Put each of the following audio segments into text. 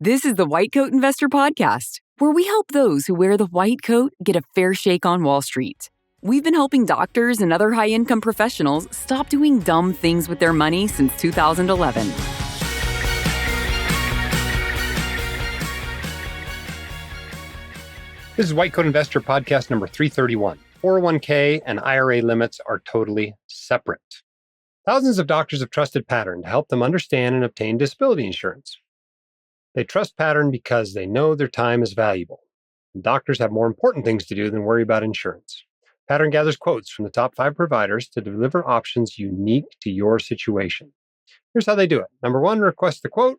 This is the White Coat Investor Podcast, where we help those who wear the white coat get a fair shake on Wall Street. We've been helping doctors and other high-income professionals stop doing dumb things with their money since 2011. This is White Coat Investor Podcast number 331. 401K and IRA limits are totally separate. Thousands of doctors have trusted Pattern to help them understand and obtain disability insurance. They trust Pattern because they know their time is valuable. And doctors have more important things to do than worry about insurance. Pattern gathers quotes from the top 5 providers to deliver options unique to your situation. Here's how they do it. Number 1, request the quote.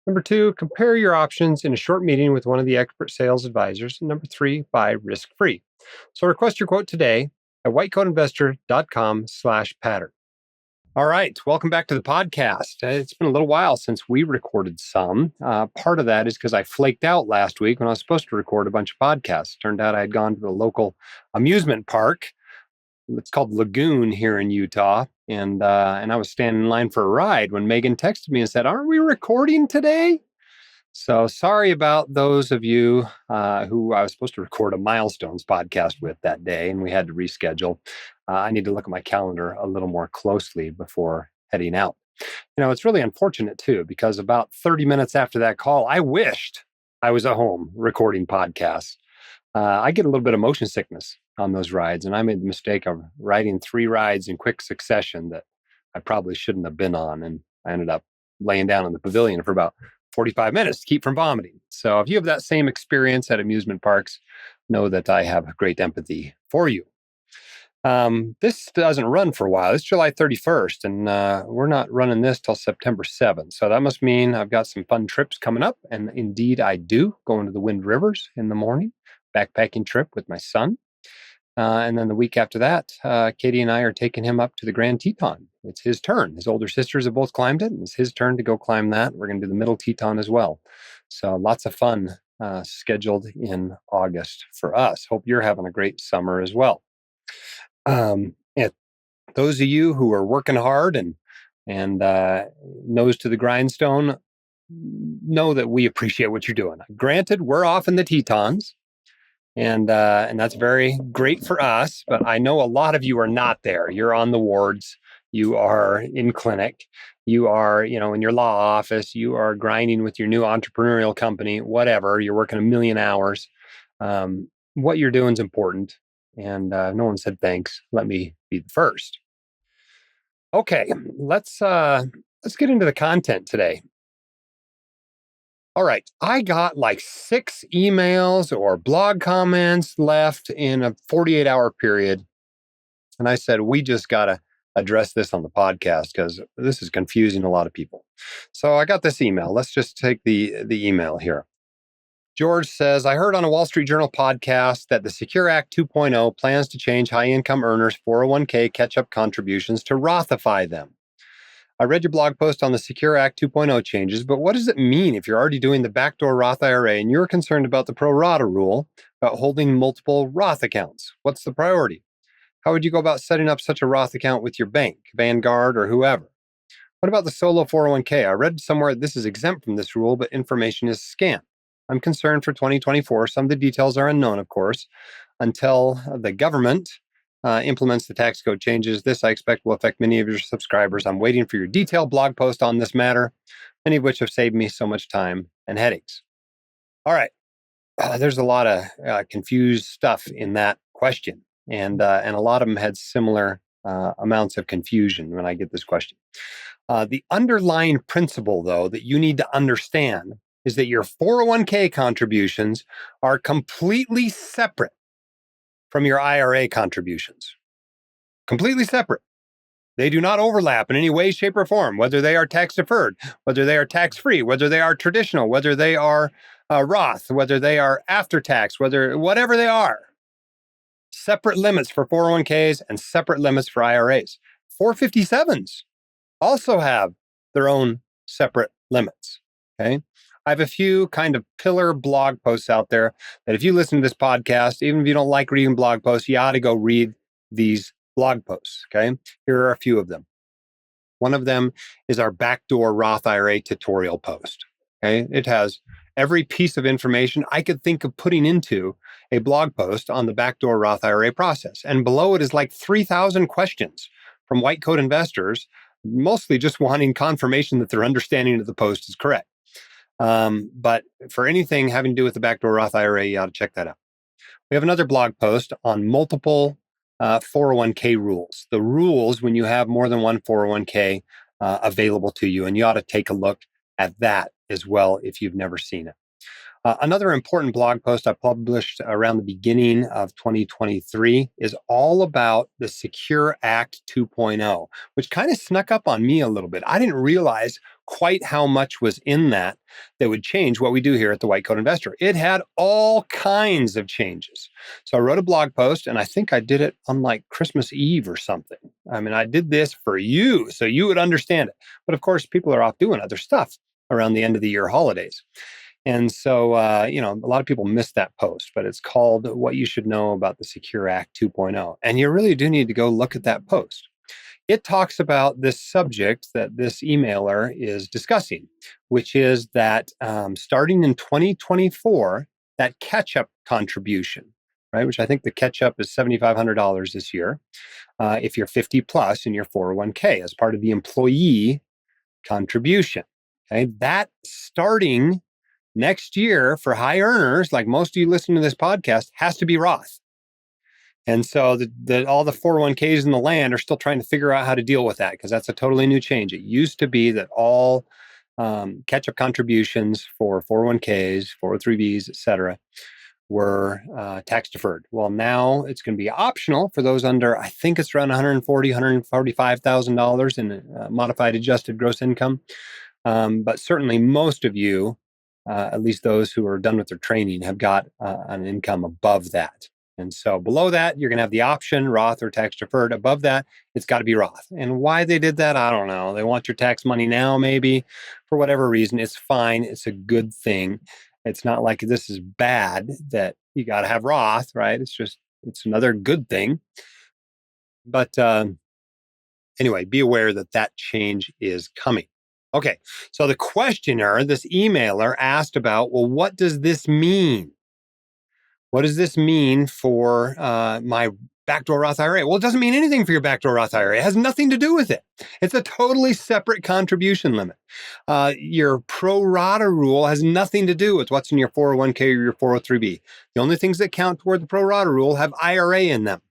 Number 2, compare your options in a short meeting with one of the expert sales advisors. And number 3, buy risk-free. So request your quote today at whitecoatinvestor.com/pattern. All right, welcome back to the podcast. It's been a little while since we recorded some. Part of that is because I flaked out last week when I was supposed to record a bunch of podcasts. Turned out I had gone to the local amusement park. It's called Lagoon here in Utah. And I was standing in line for a ride when Megan texted me and said, "Aren't we recording today?" So sorry about those of you who I was supposed to record a Milestones podcast with that day, and we had to reschedule. I need to look at my calendar a little more closely before heading out. You know, it's really unfortunate too, because about 30 minutes after that call, I wished I was at home recording podcasts. I get a little bit of motion sickness on those rides, and I made the mistake of riding 3 rides in quick succession that I probably shouldn't have been on, and I ended up laying down in the pavilion for about 45 minutes to keep from vomiting. So if you have that same experience at amusement parks, know that I have great empathy for you. This doesn't run for a while. It's July 31st, and we're not running this till September 7th. So that must mean I've got some fun trips coming up. And indeed, I do. Going to the Wind Rivers in the morning, backpacking trip with my son. And then the week after that, Katie and I are taking him up to the Grand Teton. It's his turn. His older sisters have both climbed it, and it's his turn to go climb that. We're going to do the Middle Teton as well. So lots of fun scheduled in August for us. Hope you're having a great summer as well. Those of you who are working hard and nose to the grindstone, know that we appreciate what you're doing. Granted, we're off in the Tetons. And that's very great for us, but I know a lot of you are not there. You're on the wards, you are in clinic, you are, in your law office, you are grinding with your new entrepreneurial company, whatever, you're working 1,000,000 hours. What you're doing is important, and no one said thanks. Let me be the first. Okay, let's get into the content today. All right, I got like 6 emails or blog comments left in a 48-hour period. And I said, we just got to address this on the podcast because this is confusing a lot of people. So I got this email. Let's just take the email here. George says, I heard on a Wall Street Journal podcast that the Secure Act 2.0 plans to change high-income earners' 401k catch-up contributions to Rothify them. I read your blog post on the Secure Act 2.0 changes, but what does it mean if you're already doing the Backdoor Roth IRA and you're concerned about the pro rata rule about holding multiple Roth accounts? What's the priority? How would you go about setting up such a Roth account with your bank, Vanguard, or whoever? What about the solo 401k? I read somewhere this is exempt from this rule, but information is scant. I'm concerned for 2024. Some of the details are unknown, of course, until the government implements the tax code changes. This, I expect, will affect many of your subscribers. I'm waiting for your detailed blog post on this matter, many of which have saved me so much time and headaches. All right. There's a lot of confused stuff in that question, and a lot of them had similar amounts of confusion when I get this question. The underlying principle, though, that you need to understand is that your 401k contributions are completely separate from your IRA contributions. Completely separate. They do not overlap in any way, shape, or form, whether they are tax deferred, whether they are tax free, whether they are traditional, whether they are Roth, whether they are after tax, whatever they are. Separate limits for 401ks and separate limits for IRAs. 457s also have their own separate limits. Okay. I have a few kind of pillar blog posts out there that if you listen to this podcast, even if you don't like reading blog posts, you ought to go read these blog posts, okay? Here are a few of them. One of them is our Backdoor Roth IRA tutorial post, okay? It has every piece of information I could think of putting into a blog post on the Backdoor Roth IRA process. And below it is like 3,000 questions from white coat investors, mostly just wanting confirmation that their understanding of the post is correct. But for anything having to do with the Backdoor Roth IRA, you ought to check that out. We have another blog post on multiple 401k rules. The rules when you have more than one 401k available to you, and you ought to take a look at that as well if you've never seen it. Another important blog post I published around the beginning of 2023 is all about the Secure Act 2.0, which kind of snuck up on me a little bit. I didn't realize quite how much was in that would change what we do here at the White Coat Investor. It had all kinds of changes. So I wrote a blog post, and I think I did it on like Christmas Eve or something. I mean, I did this for you so you would understand it. But of course, people are off doing other stuff around the end of the year holidays. And so, a lot of people missed that post, but it's called What You Should Know About the Secure Act 2.0. And you really do need to go look at that post. It talks about this subject that this emailer is discussing, which is that starting in 2024, that catch-up contribution, right, which I think the catch-up is $7,500 this year, if you're 50 plus in your 401k as part of the employee contribution. Okay, that starting next year for high earners, like most of you listening to this podcast, has to be Roth. And so all the 401ks in the land are still trying to figure out how to deal with that because that's a totally new change. It used to be that all catch-up contributions for 401ks, 403bs, et cetera, were tax deferred. Well, now it's going to be optional for those under, I think it's around $140,000, $145,000 in modified adjusted gross income. But certainly most of you, at least those who are done with their training, have got an income above that. And so below that, you're going to have the option, Roth or tax deferred. Above that, it's got to be Roth. And why they did that, I don't know. They want your tax money now, maybe, for whatever reason. It's fine. It's a good thing. It's not like this is bad that you got to have Roth, right? It's another good thing. But anyway, be aware that change is coming. Okay, so the questioner, this emailer, asked about, well, what does this mean? What does this mean for my Backdoor Roth IRA? Well, it doesn't mean anything for your Backdoor Roth IRA. It has nothing to do with it. It's a totally separate contribution limit. Your pro rata rule has nothing to do with what's in your 401k or your 403b. The only things that count toward the pro rata rule have IRA in them.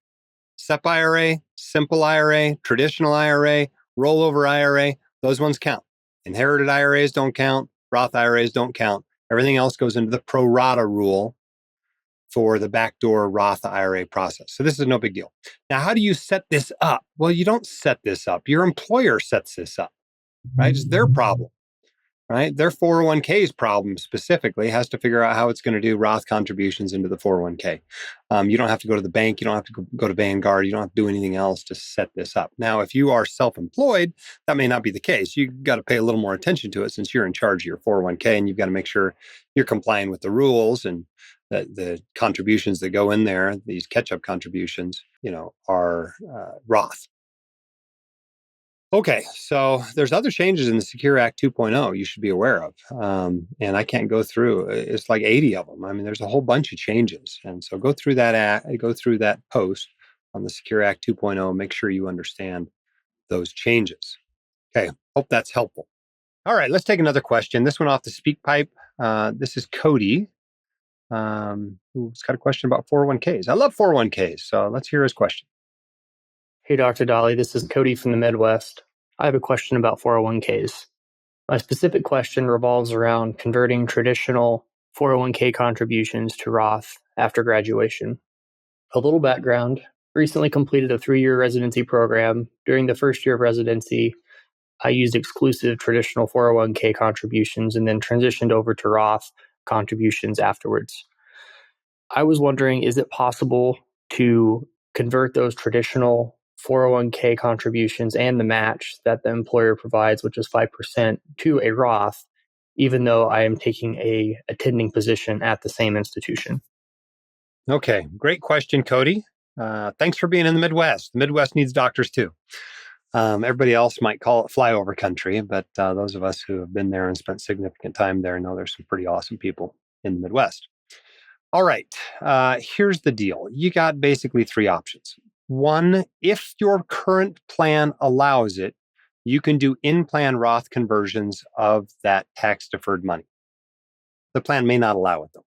SEP IRA, simple IRA, traditional IRA, rollover IRA, those ones count. Inherited IRAs don't count. Roth IRAs don't count. Everything else goes into the pro rata rule for the Backdoor Roth IRA process. So this is no big deal. Now, how do you set this up? Well, you don't set this up. Your employer sets this up, right? It's their problem, right? Their 401k's problem specifically has to figure out how it's going to do Roth contributions into the 401k. You don't have to go to the bank. You don't have to go to Vanguard. You don't have to do anything else to set this up. Now, if you are self-employed, that may not be the case. You've got to pay a little more attention to it since you're in charge of your 401k, and you've got to make sure you're complying with the rules and the contributions that go in there, these catch-up contributions, are Roth. Okay, so there's other changes in the Secure Act 2.0 you should be aware of. And I can't go through, it's like 80 of them. I mean, there's a whole bunch of changes. And so go through that post on the Secure Act 2.0, make sure you understand those changes. Okay, hope that's helpful. All right, let's take another question. This one off the speak pipe. This is Cody, who's got a question about 401ks. I love 401ks, so let's hear his question. Hey, Dr. Dahle, this is Cody from the Midwest. I have a question about 401ks. My specific question revolves around converting traditional 401k contributions to Roth after graduation. A little background: recently completed a 3-year residency program. During the first year of residency, I used exclusive traditional 401k contributions and then transitioned over to Roth contributions afterwards. I was wondering, is it possible to convert those traditional 401k contributions and the match that the employer provides, which is 5%, to a Roth, even though I am taking a attending position at the same institution? Okay, great question, Cody. Thanks for being in the Midwest. The Midwest needs doctors too. Everybody else might call it flyover country, but those of us who have been there and spent significant time there know there's some pretty awesome people in the Midwest. All right, here's the deal. You got basically three options. One, if your current plan allows it, you can do in-plan Roth conversions of that tax-deferred money. The plan may not allow it, though.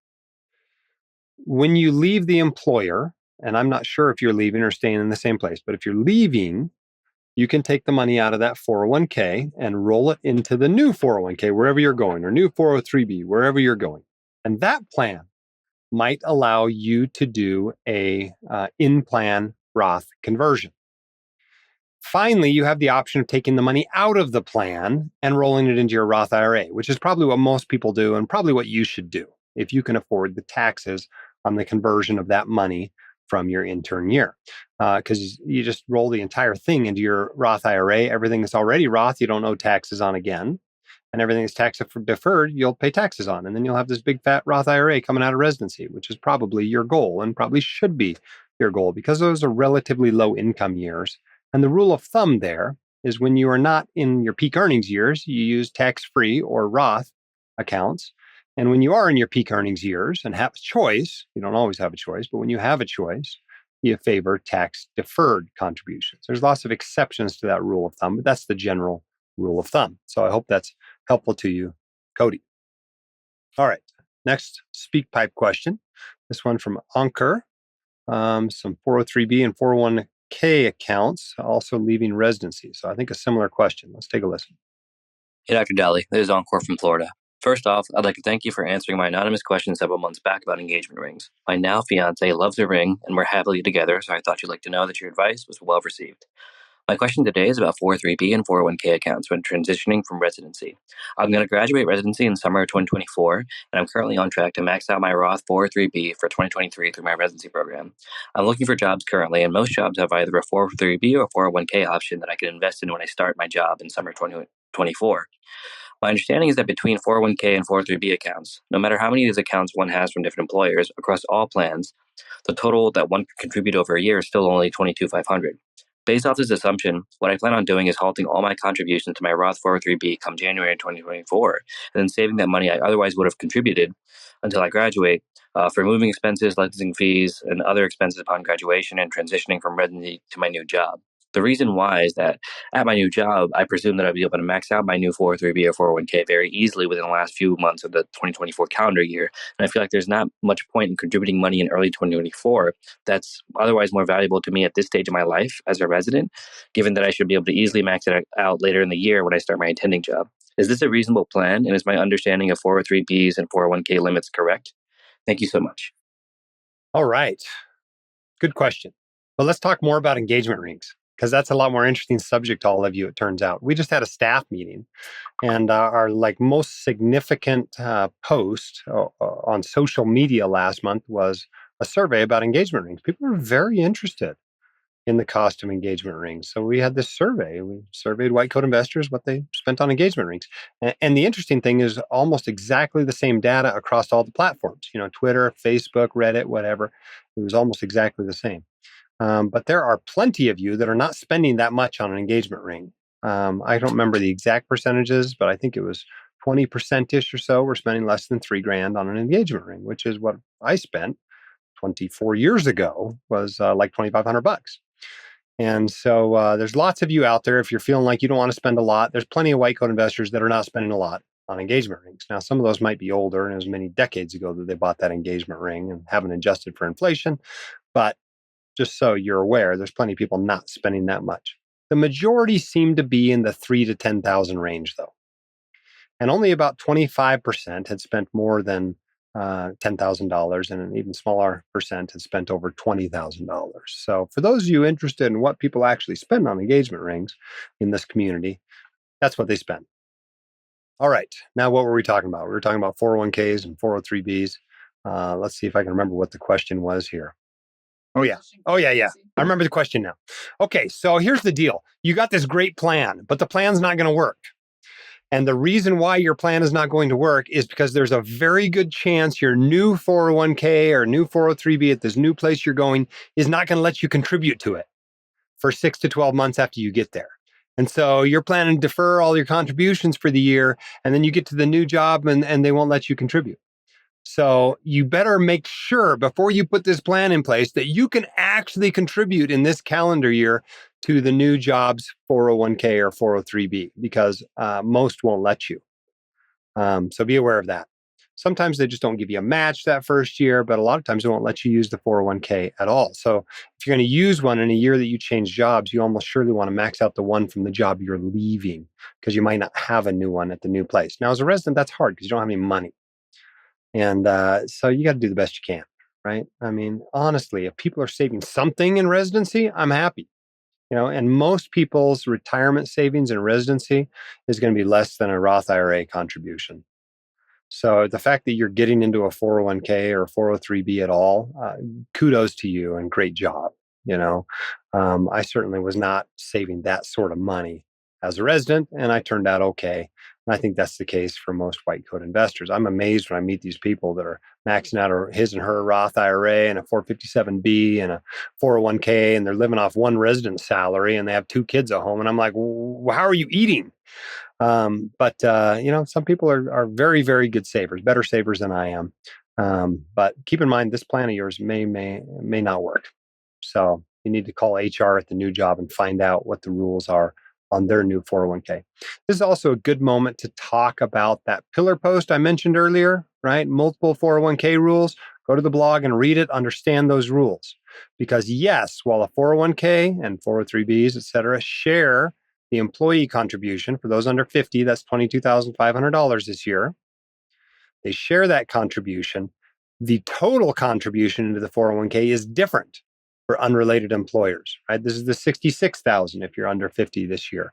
When you leave the employer, and I'm not sure if you're leaving or staying in the same place, but if you're leaving, you can take the money out of that 401k and roll it into the new 401k, wherever you're going, or new 403b, wherever you're going. And that plan might allow you to do a in-plan Roth conversion. Finally, you have the option of taking the money out of the plan and rolling it into your Roth IRA, which is probably what most people do and probably what you should do if you can afford the taxes on the conversion of that money from your intern year. Because you just roll the entire thing into your Roth IRA. Everything that's already Roth, you don't owe taxes on again. And everything that's tax deferred, you'll pay taxes on. And then you'll have this big fat Roth IRA coming out of residency, which is probably your goal and probably should be your goal because those are relatively low income years. And the rule of thumb there is when you are not in your peak earnings years, you use tax-free or Roth accounts. And when you are in your peak earnings years and have a choice, you don't always have a choice, but when you have a choice, you favor tax-deferred contributions. There's lots of exceptions to that rule of thumb, but that's the general rule of thumb. So I hope that's helpful to you, Cody. All right, next speak pipe question. This one from Ankur. Some 403b and 401k accounts, also leaving residency. So I think a similar question. Let's take a listen. Hey, Dr. Dahle. This is Encore from Florida. First off, I'd like to thank you for answering my anonymous question several months back about engagement rings. My now fiance loves a ring, and we're happily together, so I thought you'd like to know that your advice was well received. My question today is about 403b and 401k accounts when transitioning from residency. I'm going to graduate residency in summer of 2024, and I'm currently on track to max out my Roth 403b for 2023 through my residency program. I'm looking for jobs currently, and most jobs have either a 403b or 401k option that I can invest in when I start my job in summer 2024. My understanding is that between 401k and 403b accounts, no matter how many of these accounts one has from different employers across all plans, the total that one can contribute over a year is still only $22,500. Based off this assumption, what I plan on doing is halting all my contributions to my Roth 403b come January 2024, and then saving that money I otherwise would have contributed until I graduate for moving expenses, licensing fees, and other expenses upon graduation and transitioning from residency to my new job. The reason why is that at my new job, I presume that I'll be able to max out my new 403b or 401k very easily within the last few months of the 2024 calendar year. And I feel like there's not much point in contributing money in early 2024 that's otherwise more valuable to me at this stage of my life as a resident, given that I should be able to easily max it out later in the year when I start my attending job. Is this a reasonable plan? And is my understanding of 403bs and 401k limits correct? Thank you so much. All right. Good question. But let's talk more about engagement rings, because that's a lot more interesting subject to all of you, it turns out. We just had a staff meeting, and our most significant post on social media last month was a survey about engagement rings. People are very interested in the cost of engagement rings. So we had this survey. We surveyed white coat investors what they spent on engagement rings. And the interesting thing is almost exactly the same data across all the platforms, Twitter, Facebook, Reddit, whatever. It was almost exactly the same. But there are plenty of you that are not spending that much on an engagement ring. I don't remember the exact percentages, but I think it was 20%-ish or so. We're spending less than $3,000 on an engagement ring, which is what I spent 24 years ago, was like $2,500. And so there's lots of you out there. If you're feeling like you don't want to spend a lot, there's plenty of white coat investors that are not spending a lot on engagement rings. Now, some of those might be older, and it was many decades ago that they bought that engagement ring and haven't adjusted for inflation. But just so you're aware, there's plenty of people not spending that much. The majority seem to be in the $3,000 to $10,000 range, though. And only about 25% had spent more than $10,000, and an even smaller percent had spent over $20,000. So for those of you interested in what people actually spend on engagement rings in this community, that's what they spend. All right. Now, what were we talking about? We were talking about 401ks and 403bs. Let's see if I can remember what the question was here. Oh, yeah. I remember the question now. Okay, so here's the deal. You got this great plan, but the plan's not going to work. And the reason why your plan is not going to work is because there's a very good chance your new 401k or new 403b at this new place you're going is not going to let you contribute to it for 6 to 12 months after you get there. And so you're planning to defer all your contributions for the year, and then you get to the new job and they won't let you contribute. So you better make sure before you put this plan in place that you can actually contribute in this calendar year to the new job's 401k or 403b, because most won't let you. So be aware of that. Sometimes they just don't give you a match that first year, but a lot of times they won't let you use the 401k at all. So if you're going to use one in a year that you change jobs, you almost surely want to max out the one from the job you're leaving, because you might not have a new one at the new place. Now, as a resident, that's hard because you don't have any money. And so you got to do the best you can, right? I mean, honestly, if people are saving something in residency, I'm happy. And most people's retirement savings in residency is going to be less than a Roth IRA contribution. So the fact that you're getting into a 401k or 403b at all, kudos to you and great job. I certainly was not saving that sort of money as a resident, and I turned out okay. And I think that's the case for most white coat investors. I'm amazed when I meet these people that are maxing out his and her Roth IRA and a 457b and a 401k, and they're living off one resident salary, and they have 2 kids at home. And I'm like, how are you eating? But some people are very, very good savers, better savers than I am. But keep in mind, this plan of yours may not work. So you need to call HR at the new job and find out what the rules are on their new 401k. This is also a good moment to talk about that pillar post I mentioned earlier, right? Multiple 401k rules. Go to the blog and read it, understand those rules. Because yes, while a 401k and 403bs, et cetera, share the employee contribution for those under 50, that's $22,500 this year. They share that contribution. The total contribution into the 401k is different for unrelated employers, right? This is the $66,000 if you're under 50 this year.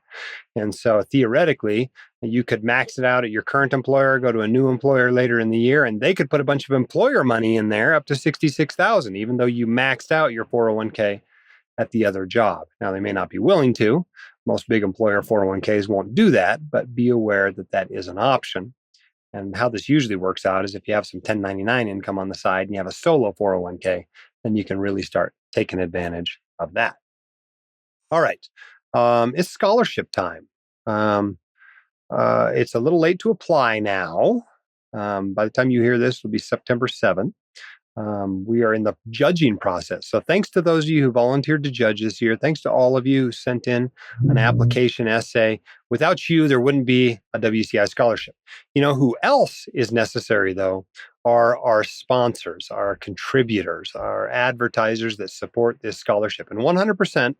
And so theoretically, you could max it out at your current employer, go to a new employer later in the year, and they could put a bunch of employer money in there up to $66,000, even though you maxed out your 401k at the other job. Now, they may not be willing to. Most big employer 401ks won't do that, but be aware that that is an option. And how this usually works out is if you have some 1099 income on the side and you have a solo 401k, then you can really start taking advantage of that. All right. It's scholarship time. It's a little late to apply now. By the time you hear this, it'll be September 7th. We are in the judging process. So thanks to those of you who volunteered to judge this year. Thanks to all of you who sent in an application essay. Without you, there wouldn't be a WCI scholarship. Who else is necessary, though, are our sponsors, our contributors, our advertisers that support this scholarship. And 100%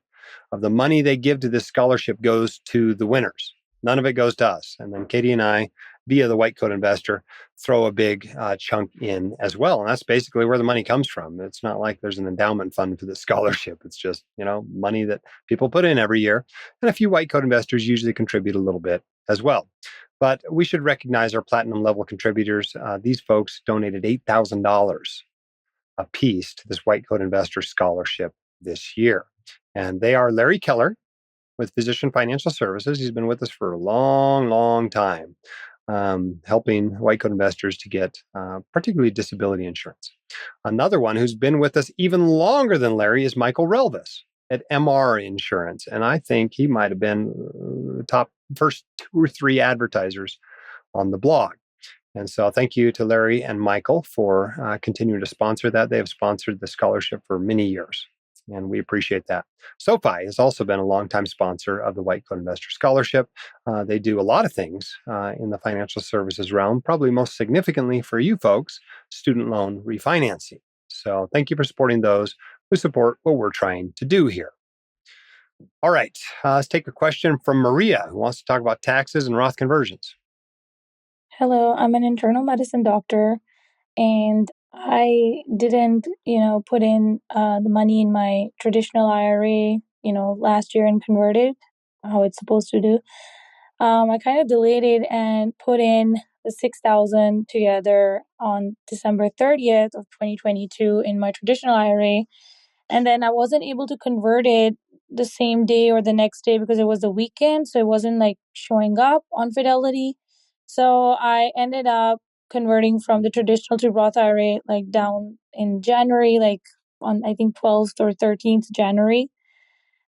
of the money they give to this scholarship goes to the winners. None of it goes to us. And then Katie and I, via the White Coat Investor, throw a big chunk in as well. And that's basically where the money comes from. It's not like there's an endowment fund for the scholarship. It's just, money that people put in every year. And a few White Coat investors usually contribute a little bit as well. But we should recognize our platinum level contributors. These folks donated $8,000 a piece to this White Coat Investor scholarship this year. And they are Larry Keller with Physician Financial Services. He's been with us for a long, long time, helping white coat investors to get particularly disability insurance. Another one who's been with us even longer than Larry is Michael Relvis at MR Insurance. And I think he might have been the first 2 or 3 advertisers on the blog. And so thank you to Larry and Michael for continuing to sponsor that. They have sponsored the scholarship for many years, and we appreciate that. SoFi has also been a longtime sponsor of the White Coat Investor Scholarship. They do a lot of things in the financial services realm, probably most significantly for you folks, student loan refinancing. So thank you for supporting those who support what we're trying to do here. All right, let's take a question from Maria, who wants to talk about taxes and Roth conversions. Hello, I'm an internal medicine doctor, and I didn't, put in the money in my traditional IRA, last year and converted how it's supposed to do. I kind of delayed it and put in the $6,000 together on December 30th of 2022 in my traditional IRA. And then I wasn't able to convert it the same day or the next day because it was the weekend. So it wasn't showing up on Fidelity. So I ended up converting from the traditional to Roth IRA down in January, on I think 12th or 13th January.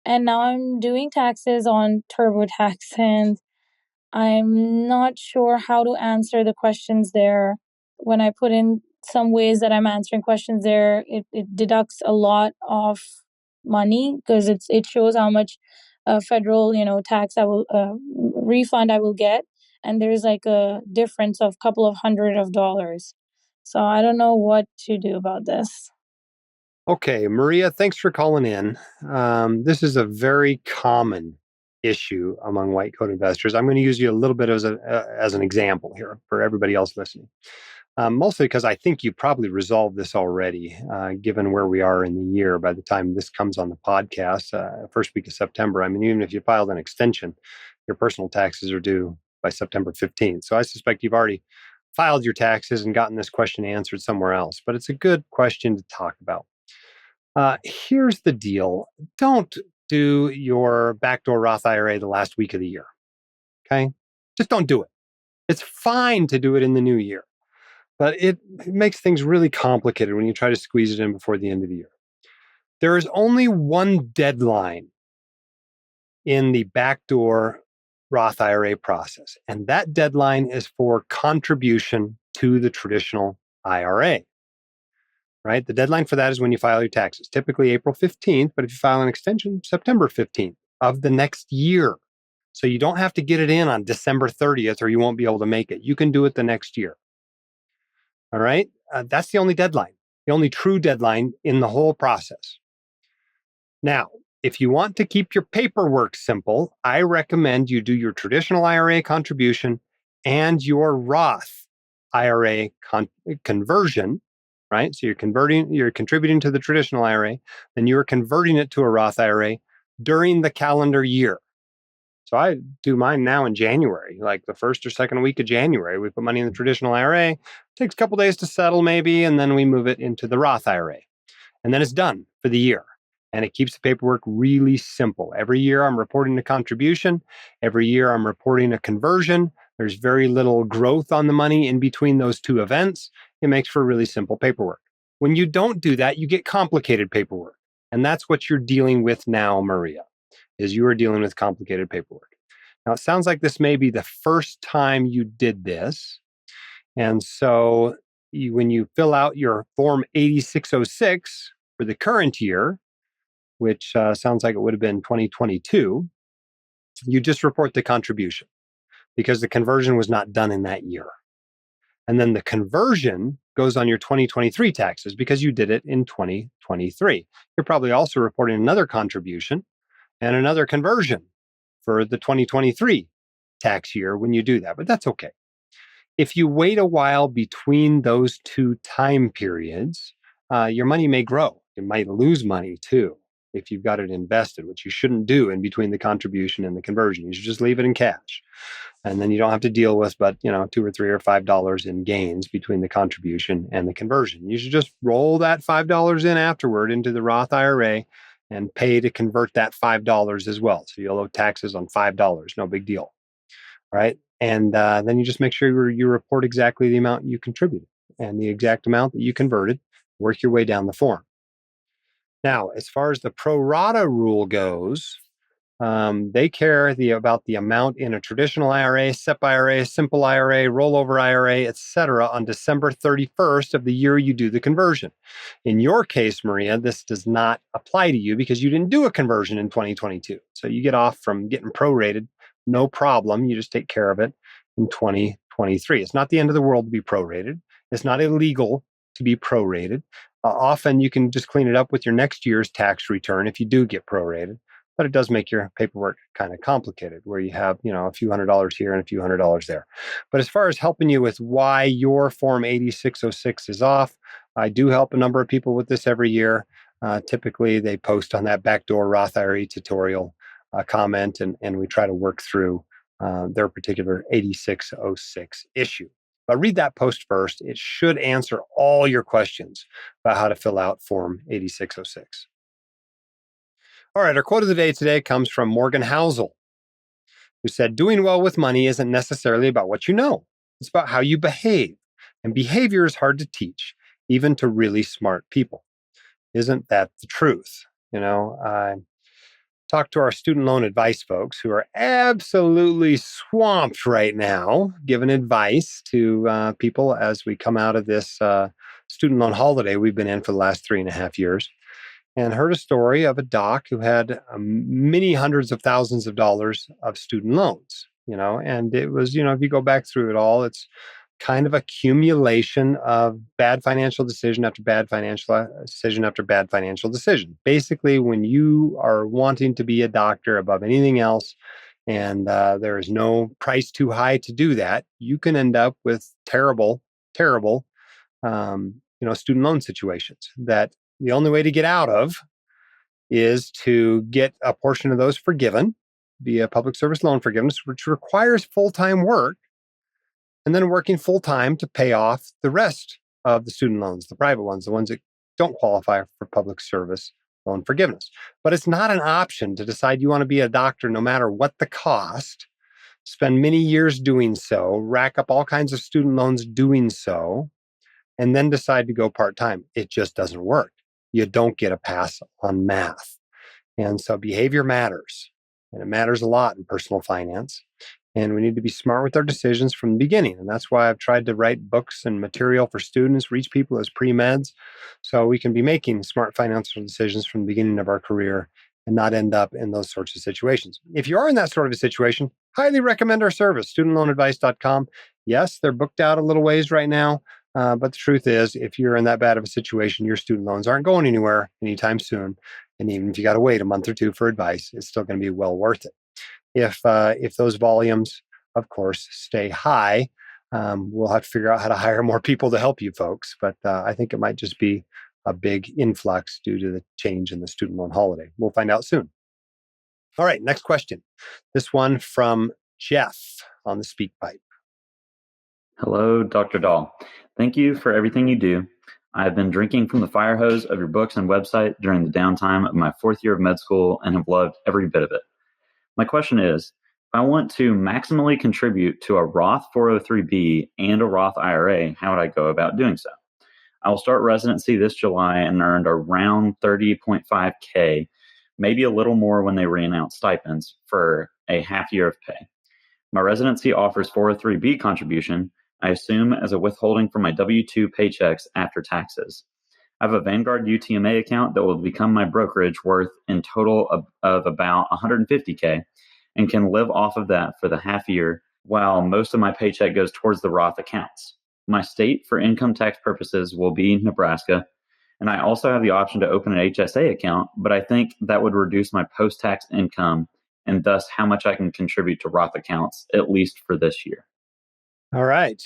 And now I'm doing taxes on TurboTax, and I'm not sure how to answer the questions there. When I put in some ways that I'm answering questions there, it deducts a lot of money because it shows how much federal tax I will refund I will get, and there's like a difference of a couple of $100. So I don't know what to do about this. Okay, Maria, thanks for calling in. This is a very common issue among white coat investors. I'm going to use you a little bit as an example here for everybody else listening. Mostly because I think you probably resolved this already, given where we are in the year by the time this comes on the podcast, first week of September. I mean, even if you filed an extension, your personal taxes are due by September 15th. So I suspect you've already filed your taxes and gotten this question answered somewhere else. But it's a good question to talk about. Here's the deal. Don't do your backdoor Roth IRA the last week of the year. Okay? Just don't do it. It's fine to do it in the new year, but it makes things really complicated when you try to squeeze it in before the end of the year. There is only one deadline in the backdoor Roth IRA process, and that deadline is for contribution to the traditional IRA. Right? The deadline for that is when you file your taxes, typically April 15th, but if you file an extension, September 15th of the next year. So you don't have to get it in on December 30th or you won't be able to make it. You can do it the next year. All right? That's the only deadline, the only true deadline in the whole process. Now, if you want to keep your paperwork simple, I recommend you do your traditional IRA contribution and your Roth IRA conversion. Right? So you're contributing to the traditional IRA, then you're converting it to a Roth IRA during the calendar year. So I do mine now in January, like the first or second week of January. We put money in the traditional IRA. It takes a couple days to settle maybe, and then we move it into the Roth IRA. And then it's done for the year. And it keeps the paperwork really simple. Every year I'm reporting a contribution. Every year I'm reporting a conversion. There's very little growth on the money in between those two events. It makes for really simple paperwork. When you don't do that, you get complicated paperwork. And that's what you're dealing with now, Maria, is you are dealing with complicated paperwork. Now, it sounds like this may be the first time you did this. And so when you fill out your Form 8606 for the current year, which sounds like it would have been 2022, you just report the contribution because the conversion was not done in that year. And then the conversion goes on your 2023 taxes because you did it in 2023. You're probably also reporting another contribution and another conversion for the 2023 tax year when you do that, but that's okay. If you wait a while between those two time periods, your money may grow. You might lose money too if you've got it invested, which you shouldn't do in between the contribution and the conversion. You should just leave it in cash. And then you don't have to deal with but $2 or $3 or $5 in gains between the contribution and the conversion. You should just roll that $5 in afterward into the Roth IRA and pay to convert that $5 as well. So you'll owe taxes on $5. No big deal. All right. And then you just make sure you report exactly the amount you contributed and the exact amount that you converted. Work your way down the form. Now, as far as the pro rata rule goes, they care about the amount in a traditional IRA, SEP IRA, simple IRA, rollover IRA, et cetera, on December 31st of the year you do the conversion. In your case, Maria, this does not apply to you because you didn't do a conversion in 2022. So you get off from getting prorated, no problem. You just take care of it in 2023. It's not the end of the world to be prorated. It's not illegal to be prorated. Often you can just clean it up with your next year's tax return if you do get prorated. But it does make your paperwork kind of complicated where you have, a few $100s here and a few $100s there. But as far as helping you with why your Form 8606 is off, I do help a number of people with this every year. Typically, they post on that Backdoor Roth IRA tutorial comment, and we try to work through their particular 8606 issue. But read that post first. It should answer all your questions about how to fill out Form 8606. All right, our quote of the day today comes from Morgan Housel, who said, "Doing well with money isn't necessarily about what you know. It's about how you behave. And behavior is hard to teach, even to really smart people." Isn't that the truth? talk to our student loan advice folks who are absolutely swamped right now, giving advice to people as we come out of this student loan holiday we've been in for the last 3.5 years. And heard a story of a doc who had many hundreds of thousands of dollars of student loans, and it was, if you go back through it all, it's kind of accumulation of bad financial decision after bad financial decision after bad financial decision. Basically, when you are wanting to be a doctor above anything else, and there is no price too high to do that, you can end up with terrible, terrible, student loan situations that the only way to get out of is to get a portion of those forgiven via public service loan forgiveness, which requires full-time work, and then working full-time to pay off the rest of the student loans, the private ones, the ones that don't qualify for public service loan forgiveness. But it's not an option to decide you want to be a doctor no matter what the cost, spend many years doing so, rack up all kinds of student loans doing so, and then decide to go part-time. It just doesn't work. You don't get a pass on math. And so behavior matters, and it matters a lot in personal finance. And we need to be smart with our decisions from the beginning. And that's why I've tried to write books and material for students, reach people as pre-meds, so we can be making smart financial decisions from the beginning of our career and not end up in those sorts of situations. If you are in that sort of a situation, highly recommend our service, studentloanadvice.com. Yes, they're booked out a little ways right now. But the truth is, if you're in that bad of a situation, your student loans aren't going anywhere anytime soon. And even if you got to wait a month or two for advice, it's still going to be well worth it. If those volumes, of course, stay high, we'll have to figure out how to hire more people to help you folks. But I think it might just be a big influx due to the change in the student loan holiday. We'll find out soon. All right, next question. This one from Jeff on the speak pipe. Hello, Dr. Dahle. Thank you for everything you do. I have been drinking from the fire hose of your books and website during the downtime of my 4th year of med school and have loved every bit of it. My question is, if I want to maximally contribute to a Roth 403B and a Roth IRA, how would I go about doing so? I will start residency this July and earned around $30.5K, maybe a little more when they re-announce stipends for a half year of pay. My residency offers 403B contribution, I assume as a withholding from my W-2 paychecks after taxes. I have a Vanguard UTMA account that will become my brokerage worth in total of about $150K and can live off of that for the half year while most of my paycheck goes towards the Roth accounts. My state for income tax purposes will be Nebraska, and I also have the option to open an HSA account, but I think that would reduce my post-tax income and thus how much I can contribute to Roth accounts, at least for this year. All right.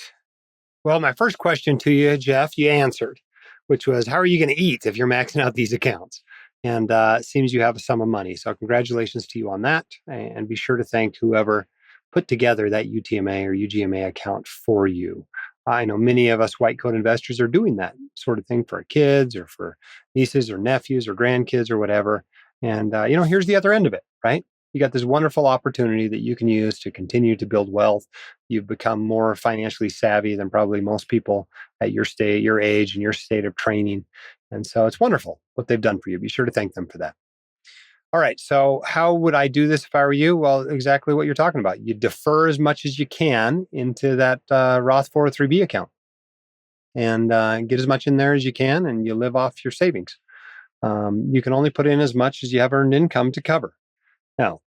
Well, my first question to you, Jeff, you answered, which was, how are you going to eat if you're maxing out these accounts? And it seems you have a sum of money. So congratulations to you on that. And be sure to thank whoever put together that UTMA or UGMA account for you. I know many of us white coat investors are doing that sort of thing for our kids or for nieces or nephews or grandkids or whatever. And, here's the other end of it, right? You got this wonderful opportunity that you can use to continue to build wealth. You've become more financially savvy than probably most people at your state, your age, and your state of training. And so it's wonderful what they've done for you. Be sure to thank them for that. All right. So how would I do this if I were you? Well, exactly what you're talking about. You defer as much as you can into that Roth 403B account and get as much in there as you can, and you live off your savings. You can only put in as much as you have earned income to cover. Now,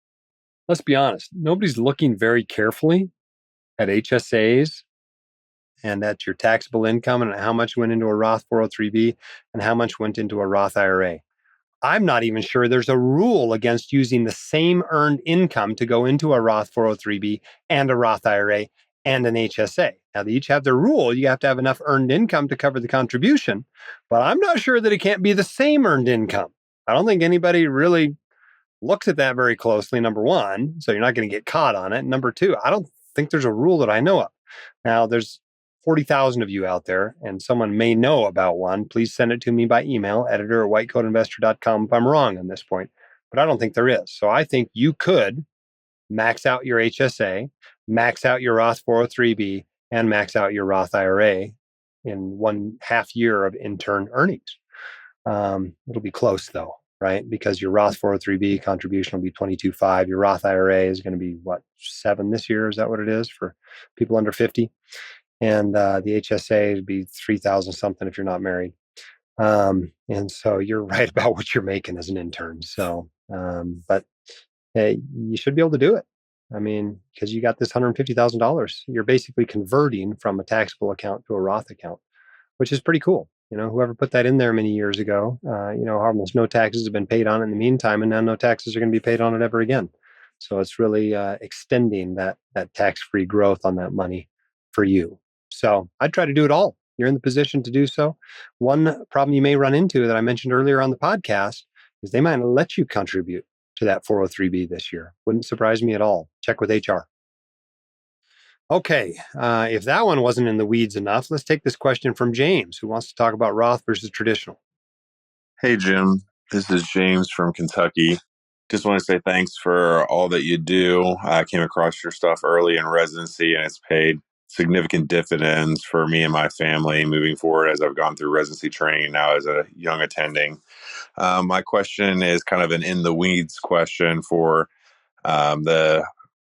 let's be honest. Nobody's looking very carefully at HSAs and at your taxable income and how much went into a Roth 403B and how much went into a Roth IRA. I'm not even sure there's a rule against using the same earned income to go into a Roth 403B and a Roth IRA and an HSA. Now, they each have their rule. You have to have enough earned income to cover the contribution, but I'm not sure that it can't be the same earned income. I don't think anybody really looks at that very closely, number one, so you're not going to get caught on it. Number two, I don't think there's a rule that I know of. Now, there's 40,000 of you out there, and someone may know about one. Please send it to me by email, editor@whitecoatinvestor.com if I'm wrong on this point, but I don't think there is. So I think you could max out your HSA, max out your Roth 403B, and max out your Roth IRA in 1.5 year of intern earnings. It'll be close, though. right? Because your Roth 403B contribution will be 22.5. Your Roth IRA is going to be, 7 this year? Is that what it is for people under 50? And the HSA would be 3,000 something if you're not married. And so you're right about what you're making as an intern. So, but you should be able to do it. I mean, because you got this $150,000, you're basically converting from a taxable account to a Roth account, which is pretty cool. Whoever put that in there many years ago, almost no taxes have been paid on it in the meantime, and now no taxes are going to be paid on it ever again. So it's really extending that tax-free growth on that money for you. So I'd try to do it all. You're in the position to do so. One problem you may run into that I mentioned earlier on the podcast is they might not let you contribute to that 403B this year. Wouldn't surprise me at all. Check with HR. Okay, if that one wasn't in the weeds enough, let's take this question from James, who wants to talk about Roth versus traditional. Hey, Jim. This is James from Kentucky. Just want to say thanks for all that you do. I came across your stuff early in residency, and it's paid significant dividends for me and my family moving forward as I've gone through residency training now as a young attending. My question is kind of an in the weeds question for the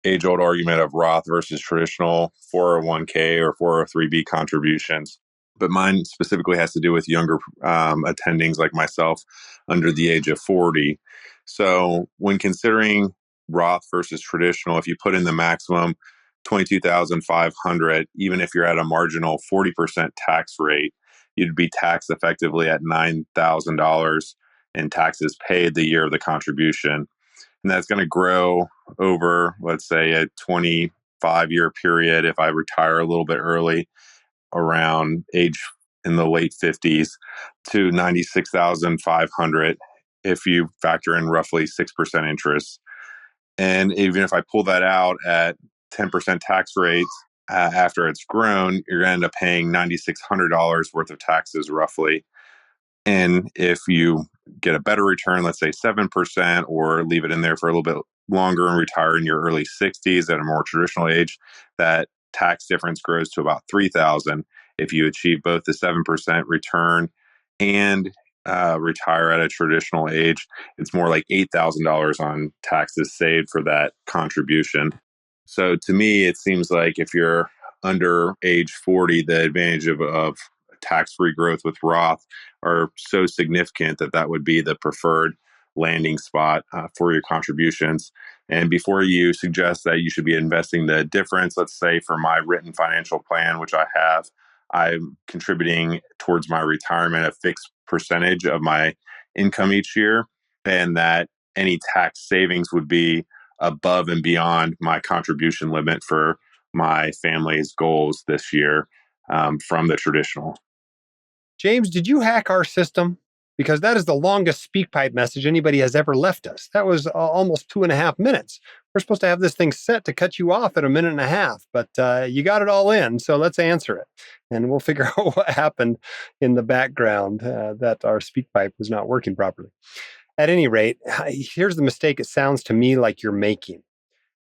age-old argument of Roth versus traditional 401K or 403B contributions. But mine specifically has to do with younger attendings like myself under the age of 40. So when considering Roth versus traditional, if you put in the maximum 22,500, even if you're at a marginal 40% tax rate, you'd be taxed effectively at $9,000 in taxes paid the year of the contribution. And that's going to grow over, let's say, a 25-year period if I retire a little bit early, around age in the late 50s, to 96,500 if you factor in roughly 6% interest. And even if I pull that out at 10% tax rates after it's grown, you're going to end up paying $9,600 worth of taxes roughly. And if you get a better return, let's say 7%, or leave it in there for a little bit longer and retire in your early 60s at a more traditional age, that tax difference grows to about $3,000. If you achieve both the 7% return and retire at a traditional age, it's more like $8,000 on taxes saved for that contribution. So to me, it seems like if you're under age 40, the advantage of tax-free growth with Roth are so significant that would be the preferred landing spot for your contributions. And before you suggest that you should be investing the difference, let's say for my written financial plan, which I have, I'm contributing towards my retirement a fixed percentage of my income each year, and that any tax savings would be above and beyond my contribution limit for my family's goals this year from the traditional. James, did you hack our system? Because that is the longest speak pipe message anybody has ever left us. That was almost 2.5 minutes. We're supposed to have this thing set to cut you off at 1.5 minutes, but you got it all in. So let's answer it. And we'll figure out what happened in the background that our speak pipe was not working properly. At any rate, here's the mistake it sounds to me like you're making.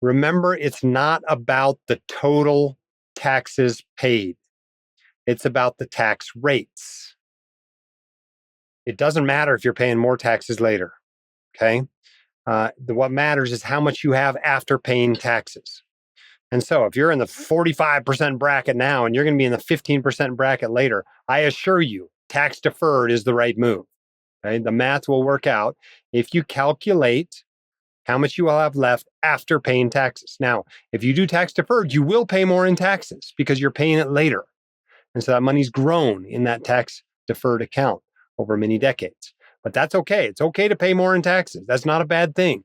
Remember, it's not about the total taxes paid. It's about the tax rates. It doesn't matter if you're paying more taxes later, okay? What matters is how much you have after paying taxes. And so if you're in the 45% bracket now and you're going to be in the 15% bracket later, I assure you, tax deferred is the right move. Okay? The math will work out if you calculate how much you will have left after paying taxes. Now, if you do tax deferred, you will pay more in taxes because you're paying it later. And so that money's grown in that tax deferred account over many decades. But that's okay. It's okay to pay more in taxes. That's not a bad thing.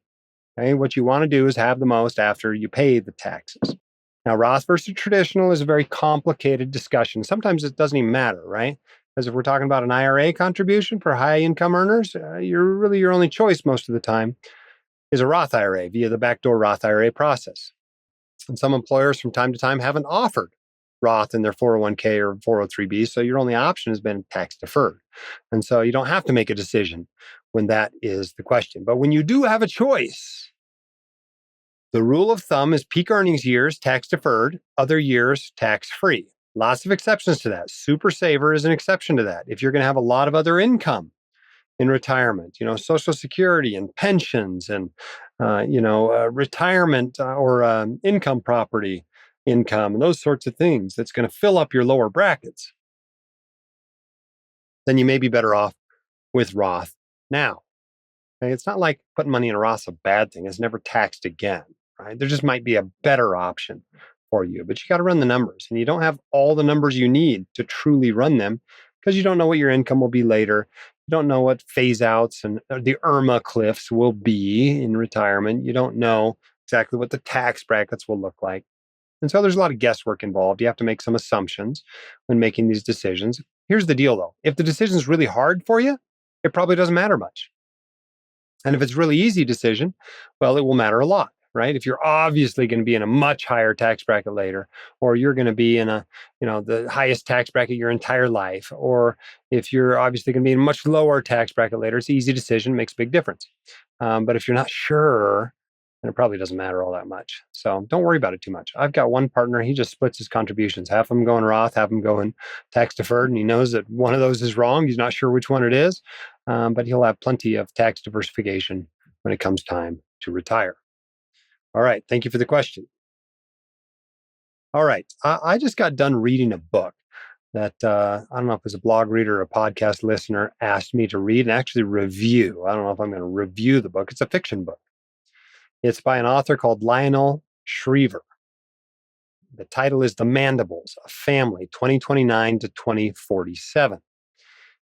Okay? What you want to do is have the most after you pay the taxes. Now, Roth versus traditional is a very complicated discussion. Sometimes it doesn't even matter, right? Because if we're talking about an IRA contribution for high income earners, your only choice most of the time is a Roth IRA via the Backdoor Roth IRA process. And some employers from time to time haven't offered Roth in their 401k or 403b, so your only option has been tax deferred. And so you don't have to make a decision when that is the question. But when you do have a choice, the rule of thumb is peak earnings years, tax deferred, other years, tax free. Lots of exceptions to that. Super saver is an exception to that. If you're going to have a lot of other income in retirement, Social Security and pensions and, retirement or income property income and those sorts of things that's going to fill up your lower brackets, then you may be better off with Roth now. Okay? It's not like putting money in a Roth's a bad thing. It's never taxed again, right? There just might be a better option for you, but you got to run the numbers, and you don't have all the numbers you need to truly run them because you don't know what your income will be later. You don't know what phase outs and the IRMA cliffs will be in retirement. You don't know exactly what the tax brackets will look like. And so there's a lot of guesswork involved. You have to make some assumptions when making these decisions. Here's the deal, though. If the decision is really hard for you, it probably doesn't matter much. And if it's a really easy decision, well, it will matter a lot, right? If you're obviously going to be in a much higher tax bracket later, or you're going to be in the highest tax bracket your entire life, or if you're obviously going to be in a much lower tax bracket later, it's an easy decision, makes a big difference. But if you're not sure, then it probably doesn't matter all that much. So don't worry about it too much. I've got one partner, he just splits his contributions. Half of them going Roth, half of them going tax deferred. And he knows that one of those is wrong. He's not sure which one it is, but he'll have plenty of tax diversification when it comes time to retire. All right. Thank you for the question. All right. I just got done reading a book that I don't know if it was a blog reader or a podcast listener asked me to read and actually review. I don't know if I'm going to review the book. It's a fiction book. It's by an author called Lionel Shriver. The title is The Mandibles, A Family, 2029 to 2047.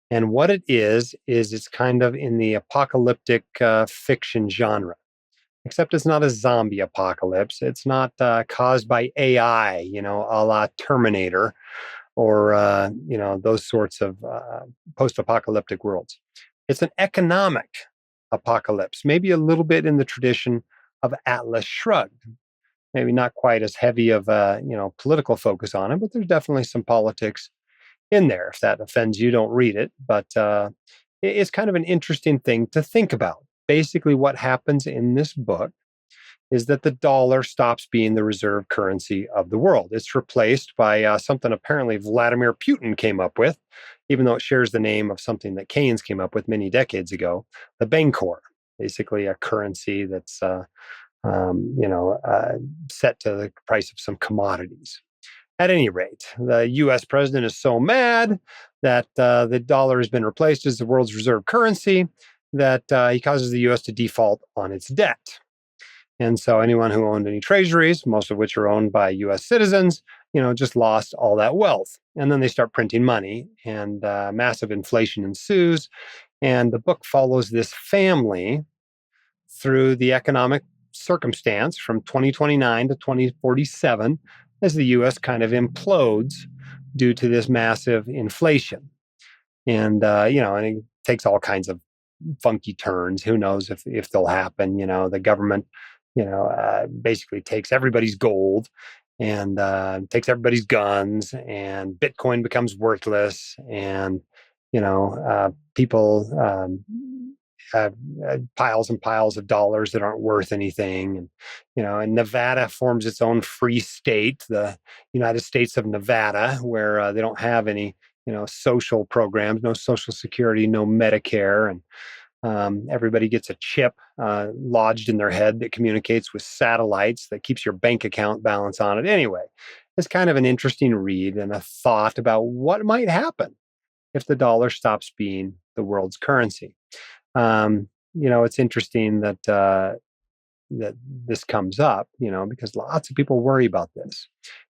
And what it is it's kind of in the apocalyptic fiction genre, except it's not a zombie apocalypse. It's not caused by AI, a la Terminator or, those sorts of post-apocalyptic worlds. It's an economic apocalypse, maybe a little bit in the tradition of Atlas Shrugged. Maybe not quite as heavy of a political focus on it, but there's definitely some politics in there. If that offends you, don't read it. But it's kind of an interesting thing to think about. Basically, what happens in this book is that the dollar stops being the reserve currency of the world. It's replaced by something apparently Vladimir Putin came up with, even though it shares the name of something that Keynes came up with many decades ago, the Bankor. Basically a currency that's, set to the price of some commodities. At any rate, the U.S. president is so mad that the dollar has been replaced as the world's reserve currency that he causes the U.S. to default on its debt. And so anyone who owned any treasuries, most of which are owned by U.S. citizens, just lost all that wealth. And then they start printing money and massive inflation ensues. And the book follows this family through the economic circumstance from 2029 to 2047 as the U.S. kind of implodes due to this massive inflation. And, and it takes all kinds of funky turns. Who knows if they'll happen? The government, basically takes everybody's gold and takes everybody's guns, and Bitcoin becomes worthless, and people have piles and piles of dollars that aren't worth anything, and Nevada forms its own free state, the United States of Nevada, where they don't have any social programs, no Social Security, no Medicare, and everybody gets a chip lodged in their head that communicates with satellites that keeps your bank account balance on it. Anyway, it's kind of an interesting read and a thought about what might happen if the dollar stops being the world's currency. It's interesting that that this comes up, because lots of people worry about this.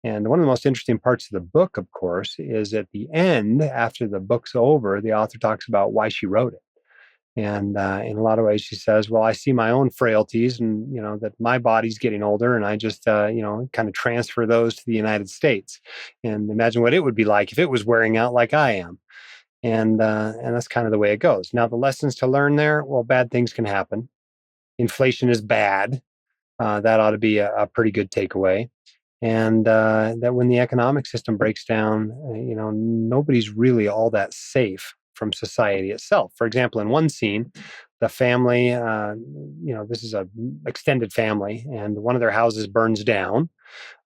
And one of the most interesting parts of the book, of course, is at the end, after the book's over, the author talks about why she wrote it. And in a lot of ways, she says, well, I see my own frailties and, that my body's getting older, and I just, kind of transfer those to the United States and imagine what it would be like if it was wearing out like I am. And that's kind of the way it goes. Now, the lessons to learn there, well, bad things can happen. Inflation is bad. That ought to be a pretty good takeaway. And that when the economic system breaks down, nobody's really all that safe from society itself. For example, in one scene, the family, this is an extended family, and one of their houses burns down.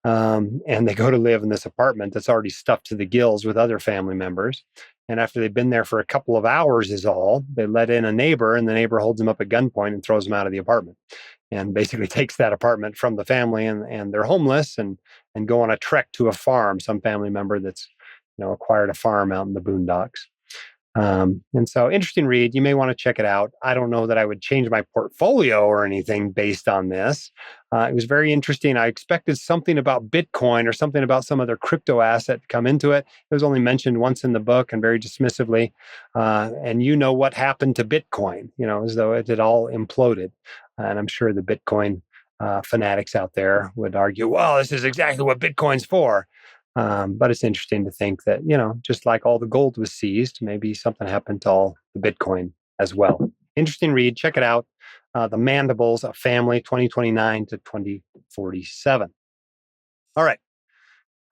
And they go to live in this apartment that's already stuffed to the gills with other family members. And after they've been there for a couple of hours is all, they let in a neighbor, and the neighbor holds them up at gunpoint and throws them out of the apartment and basically takes that apartment from the family, and they're homeless and go on a trek to a farm, some family member that's acquired a farm out in the boondocks. And so interesting read. You may want to check it out. I don't know that I would change my portfolio or anything based on this. It was very interesting. I expected something about Bitcoin or something about some other crypto asset to come into it. It was only mentioned once in the book and very dismissively. And you know what happened to Bitcoin, as though it had all imploded. And I'm sure the Bitcoin fanatics out there would argue, well, this is exactly what Bitcoin's for. But it's interesting to think that, just like all the gold was seized, maybe something happened to all the Bitcoin as well. Interesting read. Check it out. The Mandibles, a Family, 2029 to 2047. All right.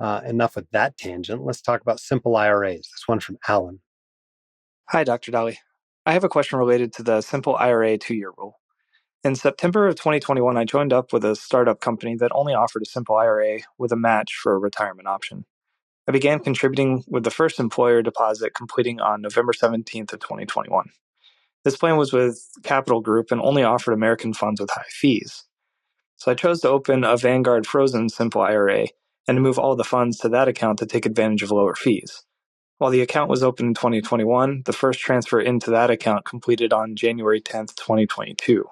Enough with that tangent. Let's talk about simple IRAs. This one from Alan. Hi, Dr. Dahle. I have a question related to the simple IRA 2-year rule. In September of 2021, I joined up with a startup company that only offered a simple IRA with a match for a retirement option. I began contributing with the first employer deposit completing on November 17th of 2021. This plan was with Capital Group and only offered American funds with high fees. So I chose to open a Vanguard frozen simple IRA and to move all the funds to that account to take advantage of lower fees. While the account was open in 2021, the first transfer into that account completed on January 10th, 2022.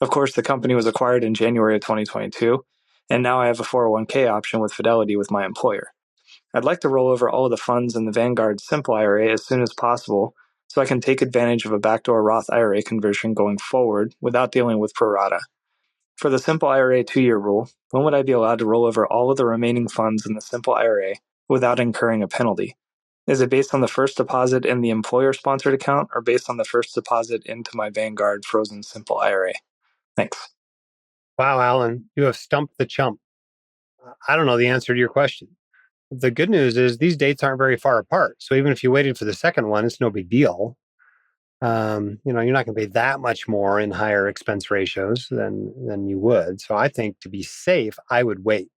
Of course, the company was acquired in January of 2022, and now I have a 401k option with Fidelity with my employer. I'd like to roll over all of the funds in the Vanguard Simple IRA as soon as possible so I can take advantage of a backdoor Roth IRA conversion going forward without dealing with pro rata. For the Simple IRA 2-year rule, when would I be allowed to roll over all of the remaining funds in the Simple IRA without incurring a penalty? Is it based on the first deposit in the employer-sponsored account or based on the first deposit into my Vanguard frozen Simple IRA? Thanks. Wow, Alan, you have stumped the chump. I don't know the answer to your question. The good news is these dates aren't very far apart. So even if you waited for the second one, it's no big deal. You're not going to pay that much more in higher expense ratios than you would. So I think to be safe, I would wait.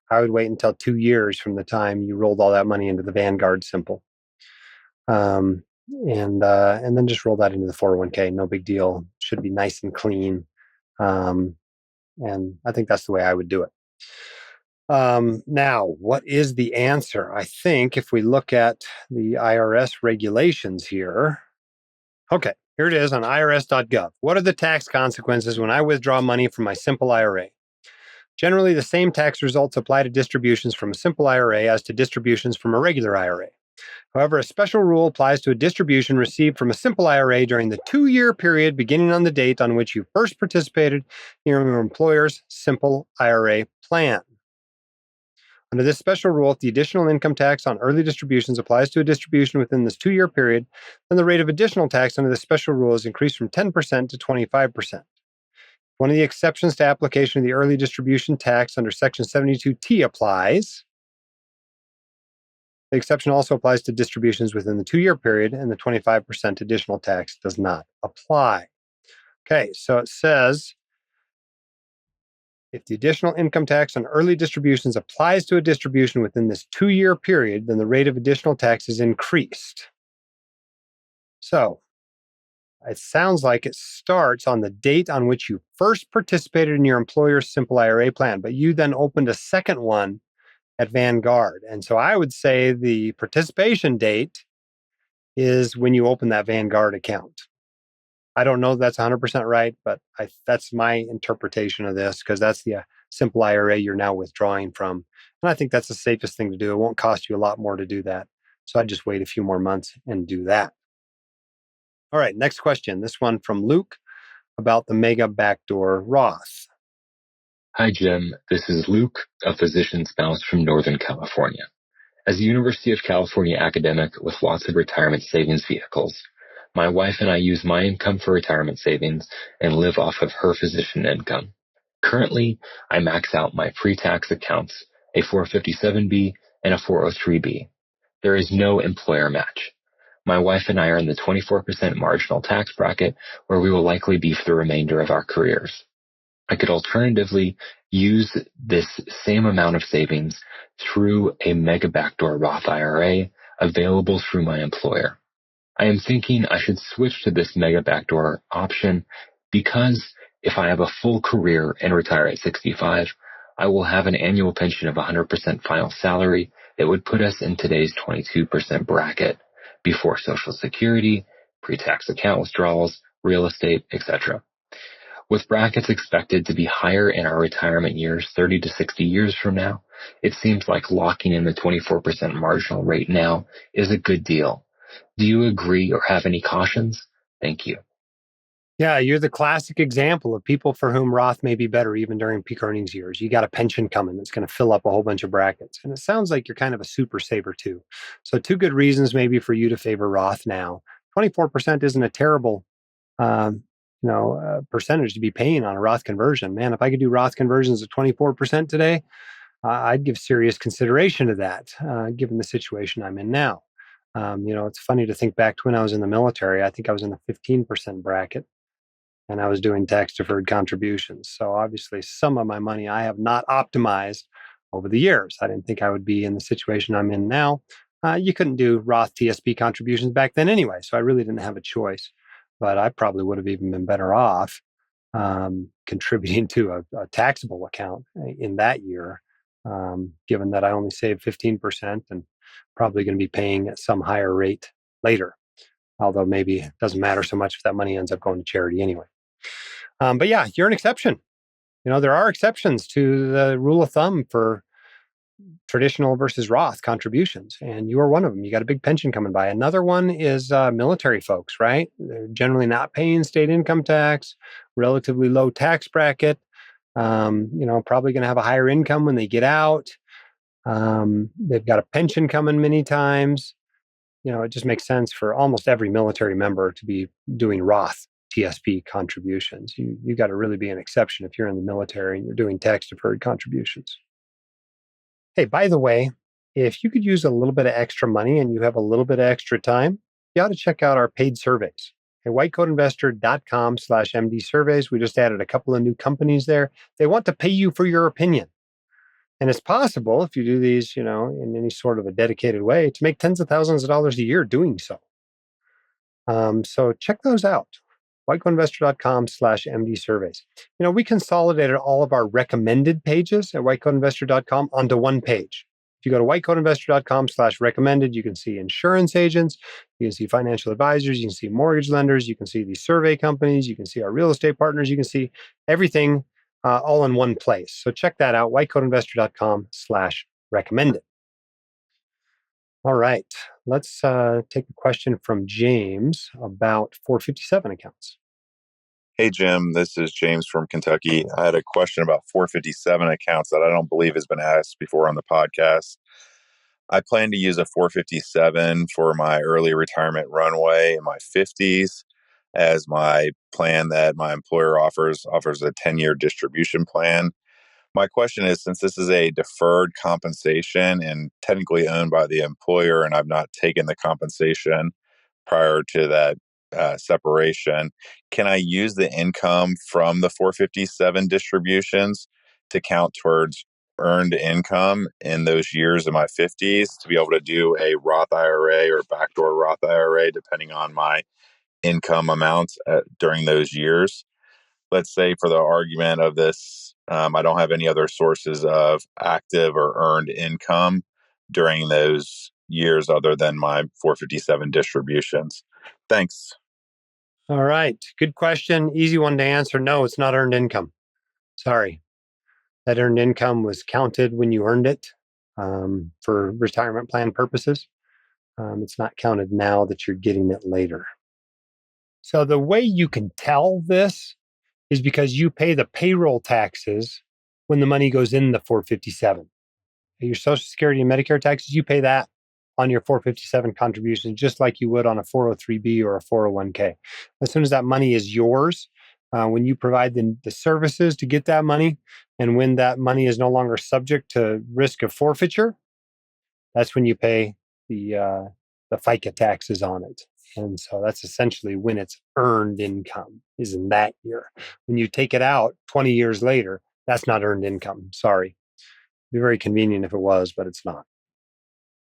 I would wait until 2 years from the time you rolled all that money into the Vanguard Simple. And then just roll that into the 401k. No big deal. Should be nice and clean. And I think that's the way I would do it. Now, what is the answer? I think if we look at the IRS regulations here, okay, here it is on irs.gov. What are the tax consequences when I withdraw money from my simple IRA? Generally, the same tax results apply to distributions from a simple IRA as to distributions from a regular IRA. However, a special rule applies to a distribution received from a simple IRA during the 2-year period beginning on the date on which you first participated in your employer's simple IRA plan. Under this special rule, if the additional income tax on early distributions applies to a distribution within this 2-year period, then the rate of additional tax under this special rule is increased from 10% to 25%. One of the exceptions to application of the early distribution tax under Section 72T applies. The exception also applies to distributions within the 2-year period, and the 25% additional tax does not apply. Okay, so it says, if the additional income tax on early distributions applies to a distribution within this 2-year period, then the rate of additional tax is increased. So it sounds like it starts on the date on which you first participated in your employer's simple IRA plan, but you then opened a second one at Vanguard. And so I would say the participation date is when you open that Vanguard account. I don't know if that's 100% right, but that's my interpretation of this because that's the simple IRA you're now withdrawing from. And I think that's the safest thing to do. It won't cost you a lot more to do that. So I'd just wait a few more months and do that. All right, next question. This one from Luke about the mega backdoor Roth. Hi, Jim. This is Luke, a physician spouse from Northern California. As a University of California academic with lots of retirement savings vehicles, my wife and I use my income for retirement savings and live off of her physician income. Currently, I max out my pre-tax accounts, a 457B and a 403B. There is no employer match. My wife and I are in the 24% marginal tax bracket where we will likely be for the remainder of our careers. I could alternatively use this same amount of savings through a mega backdoor Roth IRA, available through my employer. I am thinking I should switch to this mega backdoor option because if I have a full career and retire at 65, I will have an annual pension of 100% final salary that would put us in today's 22% bracket before Social Security, pre-tax account withdrawals, real estate, etc. With brackets expected to be higher in our retirement years 30 to 60 years from now, it seems like locking in the 24% marginal rate now is a good deal. Do you agree or have any cautions? Thank you. Yeah, you're the classic example of people for whom Roth may be better even during peak earnings years. You got a pension coming that's going to fill up a whole bunch of brackets. And it sounds like you're kind of a super saver too. So two good reasons maybe for you to favor Roth now. 24% isn't a terrible percentage to be paying on a Roth conversion. Man, if I could do Roth conversions at 24% today, I'd give serious consideration to that, given the situation I'm in now. It's funny to think back to when I was in the military. I think I was in the 15% bracket, and I was doing tax-deferred contributions. So obviously, some of my money I have not optimized over the years. I didn't think I would be in the situation I'm in now. You couldn't do Roth TSP contributions back then anyway, so I really didn't have a choice. But I probably would have even been better off contributing to a taxable account in that year, given that I only saved 15% and probably going to be paying at some higher rate later. Although maybe it doesn't matter so much if that money ends up going to charity anyway. But yeah, you're an exception. There are exceptions to the rule of thumb for traditional versus Roth contributions, and you are one of them. You got a big pension coming by. Another one is military folks, right? They're generally not paying state income tax, relatively low tax bracket, probably going to have a higher income when they get out. They've got a pension coming many times. It just makes sense for almost every military member to be doing Roth TSP contributions. You got to really be an exception if you're in the military and you're doing tax-deferred contributions. Hey, by the way, if you could use a little bit of extra money and you have a little bit of extra time, you ought to check out our paid surveys. At whitecoatinvestor.com/MD surveys, we just added a couple of new companies there. They want to pay you for your opinion. And it's possible, if you do these, in any sort of a dedicated way, to make tens of thousands of dollars a year doing so. So check those out. whitecoatinvestor.com/MD surveys. We consolidated all of our recommended pages at whitecoatinvestor.com onto one page. If you go to whitecoatinvestor.com/recommended, you can see insurance agents, you can see financial advisors, you can see mortgage lenders, you can see these survey companies, you can see our real estate partners, you can see everything all in one place. So check that out, whitecoatinvestor.com/recommended. All right, let's take a question from James about 457 accounts. Hey, Jim, this is James from Kentucky. I had a question about 457 accounts that I don't believe has been asked before on the podcast. I plan to use a 457 for my early retirement runway in my 50s as my plan that my employer offers a 10-year distribution plan. My question is, since this is a deferred compensation and technically owned by the employer, and I've not taken the compensation prior to that separation, can I use the income from the 457 distributions to count towards earned income in those years of my 50s to be able to do a Roth IRA or backdoor Roth IRA, depending on my income amounts during those years? Let's say for the argument of this, I don't have any other sources of active or earned income during those years other than my 457 distributions. Thanks. All right. Good question. Easy one to answer. No, it's not earned income. Sorry. That earned income was counted when you earned it for retirement plan purposes. It's not counted now that you're getting it later. So the way you can tell this is because you pay the payroll taxes when the money goes in the 457. Your Social Security and Medicare taxes, you pay that on your 457 contributions, just like you would on a 403B or a 401K. As soon as that money is yours, when you provide the services to get that money, and when that money is no longer subject to risk of forfeiture, that's when you pay the FICA taxes on it. And so that's essentially when it's earned income, is in that year. When you take it out 20 years later, that's not earned income. Sorry. It'd be very convenient if it was, but it's not.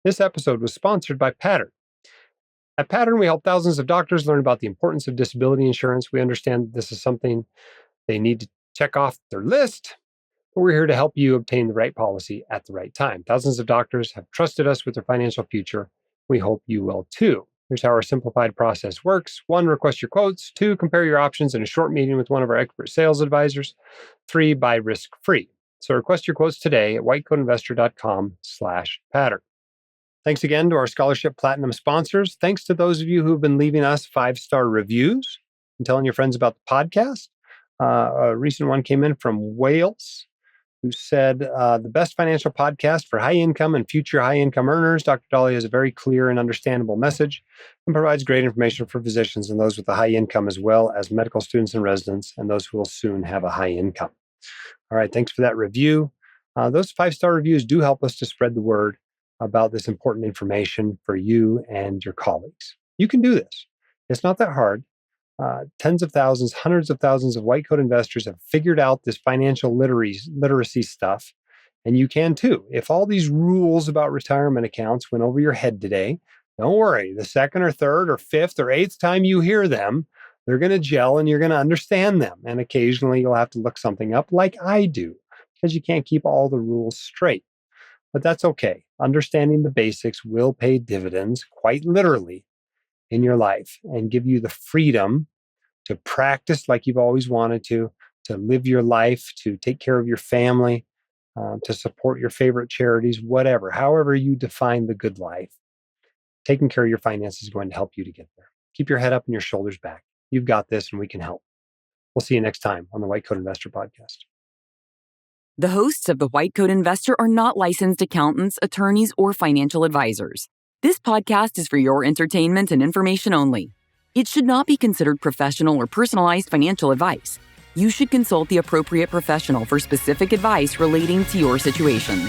This episode was sponsored by Pattern. At Pattern, we help thousands of doctors learn about the importance of disability insurance. We understand that this is something they need to check off their list, but we're here to help you obtain the right policy at the right time. Thousands of doctors have trusted us with their financial future. We hope you will too. Here's how our simplified process works. 1, request your quotes. 2, compare your options in a short meeting with one of our expert sales advisors. 3, buy risk-free. So request your quotes today at whitecoatinvestor.com/pattern. Thanks again to our Scholarship Platinum sponsors. Thanks to those of you who have been leaving us 5-star reviews and telling your friends about the podcast. A recent one came in from Wales, who said, the best financial podcast for high income and future high income earners. Dr. Dahle has a very clear and understandable message and provides great information for physicians and those with a high income, as well as medical students and residents and those who will soon have a high income. All right, thanks for that review. Those 5-star reviews do help us to spread the word about this important information for you and your colleagues. You can do this. It's not that hard. Tens of thousands, hundreds of thousands of white coat investors have figured out this financial literacy stuff, and you can too. If all these rules about retirement accounts went over your head today, don't worry. The second or third or fifth or eighth time you hear them, they're going to gel and you're going to understand them. And occasionally you'll have to look something up like I do, because you can't keep all the rules straight. But that's okay. Understanding the basics will pay dividends, quite literally, in your life and give you the freedom to practice like you've always wanted to live your life, to take care of your family, to support your favorite charities, whatever, however you define the good life. Taking care of your finances is going to help you to get there. Keep your head up and your shoulders back. You've got this and we can help. We'll see you next time on the White Coat Investor Podcast. The hosts of the White Coat Investor are not licensed accountants, attorneys, or financial advisors. This podcast is for your entertainment and information only. It should not be considered professional or personalized financial advice. You should consult the appropriate professional for specific advice relating to your situation.